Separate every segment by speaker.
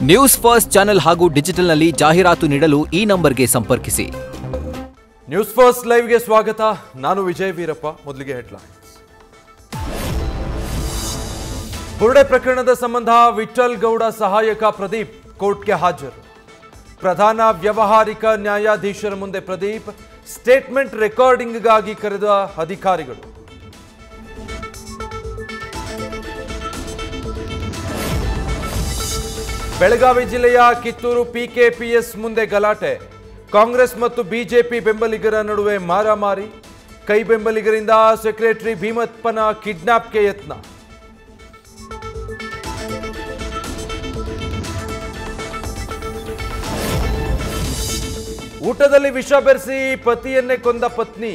Speaker 1: News first channel ಹಾಗೂ ಡಿಜಿಟಲ್ನಲ್ಲಿ ಜಾಹೀರಾತು ನೀಡಲು ಈ ನಂಬರ್ಗೆ ಸಂಪರ್ಕಿಸಿ.
Speaker 2: ನ್ಯೂಸ್ ಫಸ್ಟ್ ಲೈವ್ಗೆ ಸ್ವಾಗತ. ನಾನು ವಿಜಯ್ ವೀರಪ್ಪ. ಮೊದಲಿಗೆ ಹೆಡ್ಲೈನ್ಸ್. ಬುರ್ಡೆ ಪ್ರಕರಣದ ಸಂಬಂಧ ವಿಠಲ್ ಗೌಡ ಸಹಾಯಕ ಪ್ರದೀಪ್ ಕೋರ್ಟ್ಗೆ ಹಾಜರು. ಪ್ರಧಾನ ವ್ಯವಹಾರಿಕ ನ್ಯಾಯಾಧೀಶರ ಮುಂದೆ ಪ್ರದೀಪ್ ಸ್ಟೇಟ್ಮೆಂಟ್ ರೆಕಾರ್ಡಿಂಗ್ಗಾಗಿ ಕರೆದ ಅಧಿಕಾರಿಗಳು. ಬೆಳಗಾವಿ ಜಿಲ್ಲೆಯ ಕಿತ್ತೂರು ಪಿಕೆಪಿಎಸ್ ಮುಂದೆ ಗಲಾಟೆ. ಕಾಂಗ್ರೆಸ್ ಮತ್ತು ಬಿಜೆಪಿ ಬೆಂಬಲಿಗರ ನಡುವೆ ಮಾರಾಮಾರಿ. ಕೈ ಬೆಂಬಲಿಗರಿಂದ ಸೆಕ್ರೆಟರಿ ಭೀಮಪ್ಪನ ಕಿಡ್ನಾಪ್ಗೆ ಯತ್ನ. ಊಟದಲ್ಲಿ ವಿಷ ಬೆರೆಸಿ ಪತಿಯನ್ನೇ ಕೊಂದ ಪತ್ನಿ.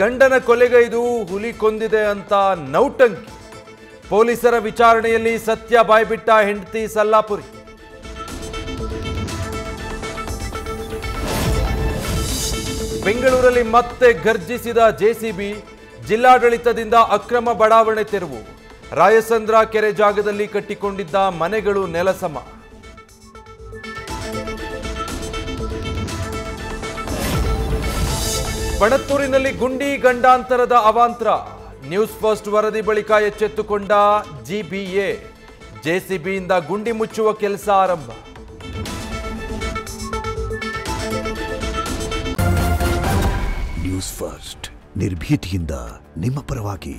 Speaker 2: ಗಂಡನ ಕೊಲೆಗೈದು ಹುಲಿ ಕೊಂದಿದೆ ಅಂತ ನೌಟಂಕಿ. ಪೊಲೀಸರ ವಿಚಾರಣೆಯಲ್ಲಿ ಸತ್ಯ ಬಾಯ್ಬಿಟ್ಟ ಹೆಂಡತಿ ಸಲ್ಲಾಪುರಿ. ಬೆಂಗಳೂರಲ್ಲಿ ಮತ್ತೆ ಗರ್ಜಿಸಿದ ಜೆಸಿಬಿ. ಜಿಲ್ಲಾಡಳಿತದಿಂದ ಅಕ್ರಮ ಬಡಾವಣೆ ತೆರವು. ರಾಯಸಂದ್ರ ಕೆರೆ ಜಾಗದಲ್ಲಿ ಕಟ್ಟಿಕೊಂಡಿದ್ದ ಮನೆಗಳು ನೆಲಸಮ. ಬಣತ್ತೂರಿನಲ್ಲಿ ಗುಂಡಿ ಗಂಡಾಂತರದ ಅವಾಂತರ. ನ್ಯೂಸ್ ಫಸ್ಟ್ ವರದಿ ಬಳಿಕ ಎಚ್ಚೆತ್ತುಕೊಂಡ ಜಿಬಿಎ. ಜೆಸಿಬಿಯಿಂದ ಗುಂಡಿ ಮುಚ್ಚುವ ಕೆಲಸ ಆರಂಭ.
Speaker 3: ನ್ಯೂಸ್ ಫಸ್ಟ್ ನಿರ್ಭೀತಿಯಿಂದ ನಿಮ್ಮ ಪರವಾಗಿ.